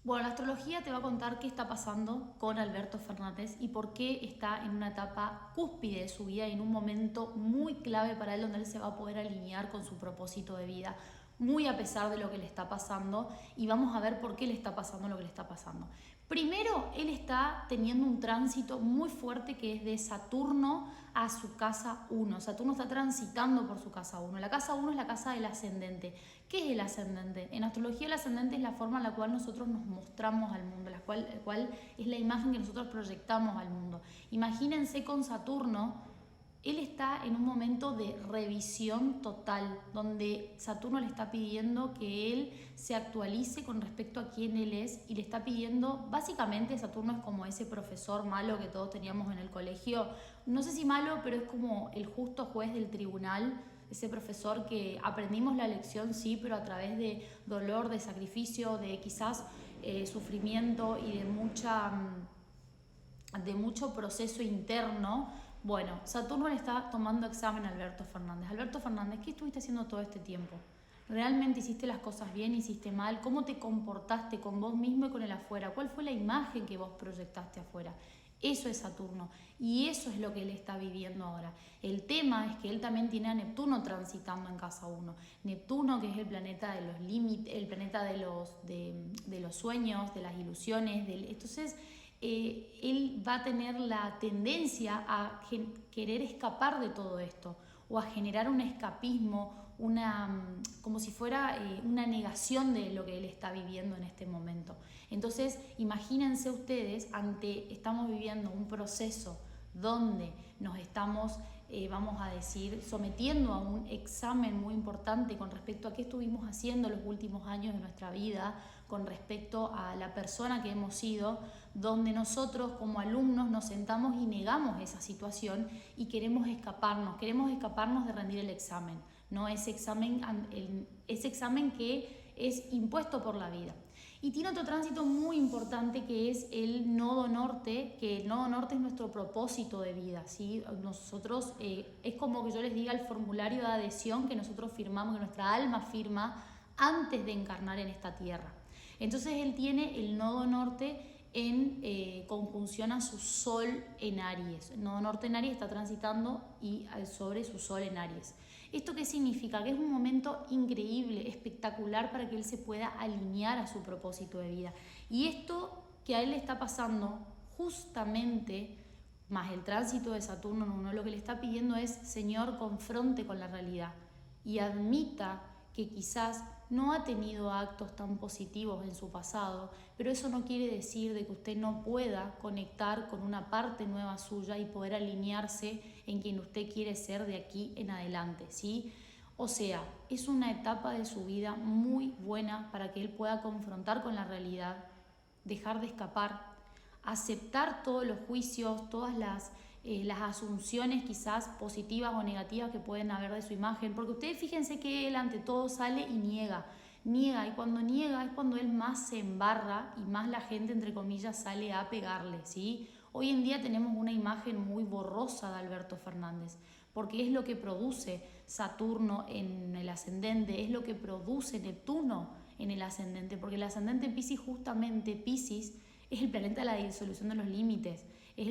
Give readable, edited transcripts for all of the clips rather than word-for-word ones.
Bueno, la astrología te va a contar qué está pasando con Alberto Fernández y por qué está en una etapa cúspide de su vida y en un momento muy clave para él donde él se va a poder alinear con su propósito de vida, muy a pesar de lo que le está pasando, y vamos a ver por qué le está pasando lo que le está pasando. Primero, él está teniendo un tránsito muy fuerte que es de Saturno a su casa 1. Saturno está transitando por su casa 1. La casa 1 es la casa del ascendente. ¿Qué es el ascendente? En astrología el ascendente es la forma en la cual nosotros nos mostramos al mundo, la cual es la imagen que nosotros proyectamos al mundo. Imagínense con Saturno. Él está en un momento de revisión total, donde Saturno le está pidiendo que él se actualice con respecto a quién él es y le está pidiendo, básicamente Saturno es como ese profesor malo que todos teníamos en el colegio, no sé si malo, pero es como el justo juez del tribunal, ese profesor que aprendimos la lección, sí, pero a través de dolor, de sacrificio, de quizás sufrimiento y de mucho proceso interno. Bueno, Saturno le está tomando examen a Alberto Fernández. Alberto Fernández, ¿qué estuviste haciendo todo este tiempo? ¿Realmente hiciste las cosas bien? ¿Hiciste mal? ¿Cómo te comportaste con vos mismo y con el afuera? ¿Cuál fue la imagen que vos proyectaste afuera? Eso es Saturno y eso es lo que él está viviendo ahora. El tema es que él también tiene a Neptuno transitando en casa 1. Neptuno, que es el planeta de los límites, el planeta de los sueños, de las ilusiones. Entonces, él va a tener la tendencia a querer escapar de todo esto o a generar un escapismo, como si fuera una negación de lo que él está viviendo en este momento. Entonces, imagínense ustedes, estamos viviendo un proceso donde nos estamos, vamos a decir, sometiendo a un examen muy importante con respecto a qué estuvimos haciendo los últimos años de nuestra vida, con respecto a la persona que hemos sido, donde nosotros como alumnos nos sentamos y negamos esa situación y queremos escaparnos de rendir el examen, ¿no? Ese examen que es impuesto por la vida. Y tiene otro tránsito muy importante que es el nodo norte, que el nodo norte es nuestro propósito de vida, ¿sí? Nosotros, es como que yo les diga el formulario de adhesión que nosotros firmamos, que nuestra alma firma antes de encarnar en esta tierra. Entonces él tiene el nodo norte en conjunción a su sol en Aries. El nodo norte en Aries está transitando y sobre su sol en Aries. ¿Esto qué significa? Que es un momento increíble, espectacular para que él se pueda alinear a su propósito de vida. Y esto que a él le está pasando justamente, más el tránsito de Saturno en 1, lo que le está pidiendo es, Señor, confronte con la realidad y admita que quizás no ha tenido actos tan positivos en su pasado, pero eso no quiere decir de que usted no pueda conectar con una parte nueva suya y poder alinearse en quien usted quiere ser de aquí en adelante, ¿sí? O sea, es una etapa de su vida muy buena para que él pueda confrontar con la realidad, dejar de escapar, aceptar todos los juicios, todas las asunciones quizás positivas o negativas que pueden haber de su imagen, porque ustedes fíjense que él ante todo sale y niega, y cuando niega es cuando él más se embarra y más la gente, entre comillas, sale a pegarle, ¿sí? Hoy en día tenemos una imagen muy borrosa de Alberto Fernández, porque es lo que produce Saturno en el ascendente, es lo que produce Neptuno en el ascendente, porque el ascendente Piscis, justamente Piscis, es el planeta de la disolución de los límites, es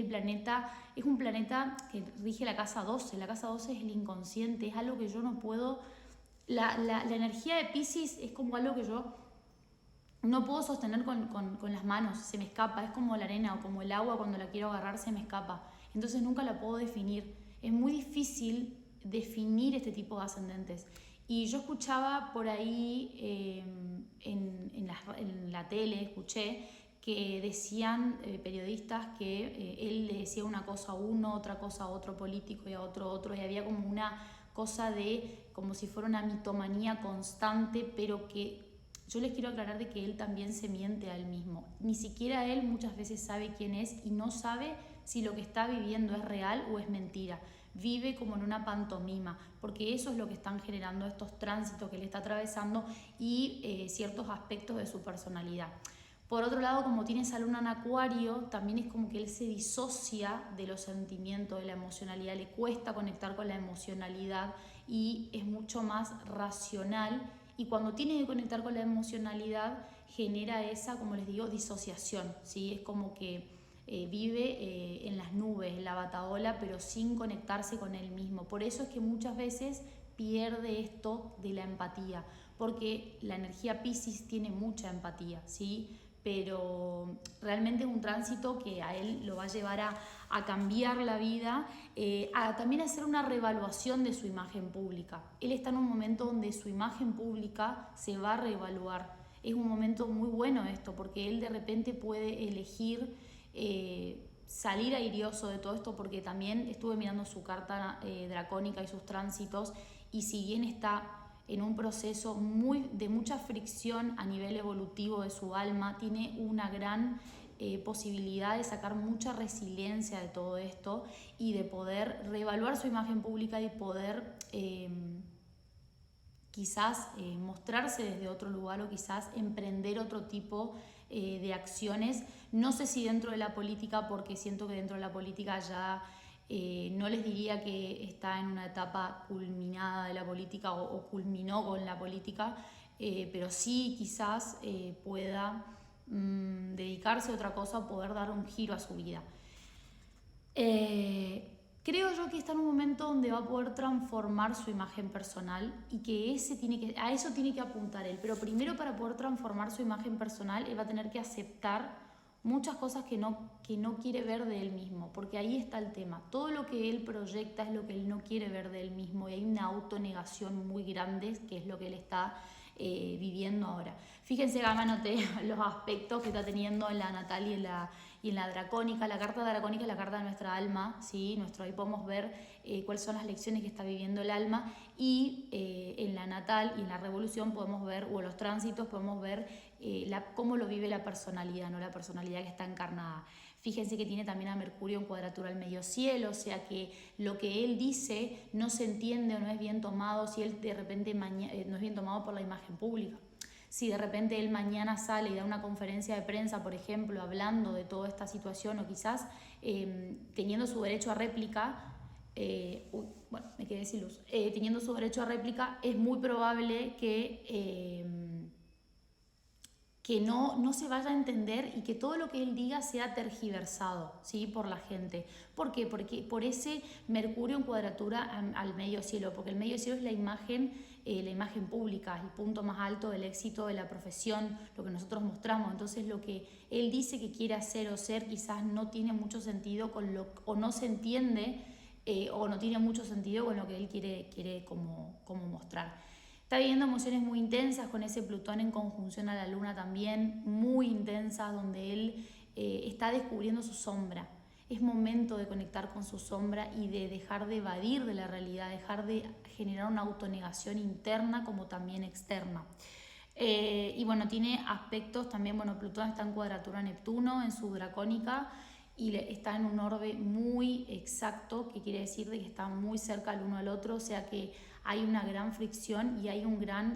un planeta que rige la casa 12, la casa 12 es el inconsciente, es algo que yo no puedo, la energía de Piscis es como algo que yo no puedo sostener con las manos, se me escapa, es como la arena o como el agua cuando la quiero agarrar se me escapa, entonces nunca la puedo definir, es muy difícil definir este tipo de ascendentes. Y yo escuchaba por ahí en la tele, escuché que decían periodistas que él le decía una cosa a uno, otra cosa a otro político y a otro, y había como una cosa de, como si fuera una mitomanía constante, pero que yo les quiero aclarar de que él también se miente a él mismo. Ni siquiera él muchas veces sabe quién es y no sabe si lo que está viviendo es real o es mentira. Vive como en una pantomima, porque eso es lo que están generando estos tránsitos que él está atravesando y ciertos aspectos de su personalidad. Por otro lado, como tiene esa luna en Acuario, también es como que él se disocia de los sentimientos, de la emocionalidad, le cuesta conectar con la emocionalidad y es mucho más racional. Y cuando tiene que conectar con la emocionalidad, genera esa, como les digo, disociación, ¿sí? Es como que vive en las nubes, en la bataola, pero sin conectarse con él mismo. Por eso es que muchas veces pierde esto de la empatía, porque la energía Piscis tiene mucha empatía, ¿sí? Pero realmente es un tránsito que a él lo va a llevar a cambiar la vida, a también hacer una reevaluación de su imagen pública. Él está en un momento donde su imagen pública se va a reevaluar. Es un momento muy bueno esto, porque él de repente puede elegir salir airioso de todo esto, porque también estuve mirando su carta dracónica y sus tránsitos, y si bien está en un proceso de mucha fricción a nivel evolutivo de su alma, tiene una gran posibilidad de sacar mucha resiliencia de todo esto y de poder reevaluar su imagen pública y poder quizás mostrarse desde otro lugar o quizás emprender otro tipo de acciones. No sé si dentro de la política, porque siento que dentro de la política ya no les diría que está en una etapa culminada de la política o culminó con la política, pero sí quizás pueda dedicarse a otra cosa o poder dar un giro a su vida. Creo yo que está en un momento donde va a poder transformar su imagen personal y que a eso tiene que apuntar él. Pero primero, para poder transformar su imagen personal, él va a tener que aceptar muchas cosas que no quiere ver de él mismo, porque ahí está el tema. Todo lo que él proyecta es lo que él no quiere ver de él mismo, y hay una autonegación muy grande, que es lo que él está viviendo ahora. Fíjense que anoté los aspectos que está teniendo en la natal y en la dracónica. La carta dracónica es la carta de nuestra alma, ¿sí? Ahí podemos ver cuáles son las lecciones que está viviendo el alma, y en la natal y en la revolución podemos ver, o en los tránsitos podemos ver cómo lo vive la personalidad, ¿no? La personalidad que está encarnada. Fíjense que tiene también a Mercurio en cuadratura al medio cielo, o sea que lo que él dice no se entiende o no es bien tomado si él de repente no es bien tomado por la imagen pública. Si de repente él mañana sale y da una conferencia de prensa, por ejemplo, hablando de toda esta situación, o quizás teniendo su derecho a réplica, me quedé sin luz, teniendo su derecho a réplica, es muy probable que no se vaya a entender y que todo lo que él diga sea tergiversado, ¿sí? Por la gente. ¿Por qué? Porque por ese Mercurio en cuadratura al medio cielo, porque el medio cielo es la imagen pública, el punto más alto del éxito de la profesión, lo que nosotros mostramos. Entonces lo que él dice que quiere hacer o ser quizás no tiene mucho sentido o no se entiende o no tiene mucho sentido con lo que él quiere como mostrar. Está viviendo emociones muy intensas con ese Plutón en conjunción a la Luna también, muy intensas, donde él está descubriendo su sombra. Es momento de conectar con su sombra y de dejar de evadir de la realidad, dejar de generar una autonegación interna como también externa. Y bueno, tiene aspectos también, Plutón está en cuadratura a Neptuno, en su dracónica, y está en un orbe muy exacto, que quiere decir de que está muy cerca el uno al otro, o sea que hay una gran fricción y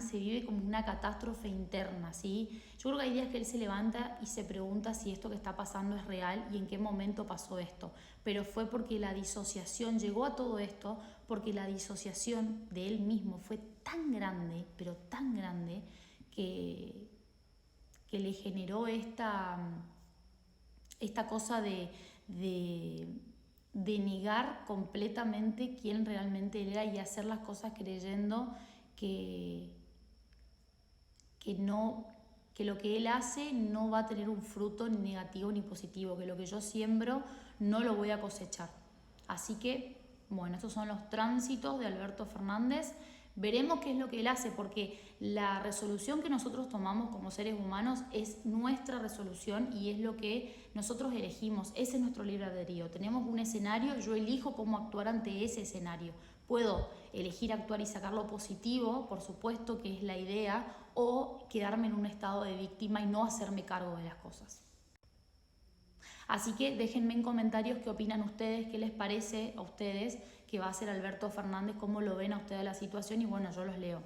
se vive como una catástrofe interna, ¿sí? Yo creo que hay días que él se levanta y se pregunta si esto que está pasando es real y en qué momento pasó esto, pero fue porque la disociación llegó a todo esto, porque la disociación de él mismo fue tan grande, pero tan grande, que le generó esta cosa de negar completamente quién realmente él era y hacer las cosas creyendo que lo que él hace no va a tener un fruto ni negativo ni positivo, que lo que yo siembro no lo voy a cosechar. Así que, estos son los tránsitos de Alberto Fernández. Veremos qué es lo que él hace, porque la resolución que nosotros tomamos como seres humanos es nuestra resolución y es lo que nosotros elegimos. Ese es nuestro libre albedrío. Tenemos un escenario, yo elijo cómo actuar ante ese escenario. Puedo elegir actuar y sacar lo positivo, por supuesto que es la idea, o quedarme en un estado de víctima y no hacerme cargo de las cosas. Así que déjenme en comentarios qué opinan ustedes, qué les parece a ustedes que va a ser Alberto Fernández, cómo lo ven a ustedes la situación, y yo los leo.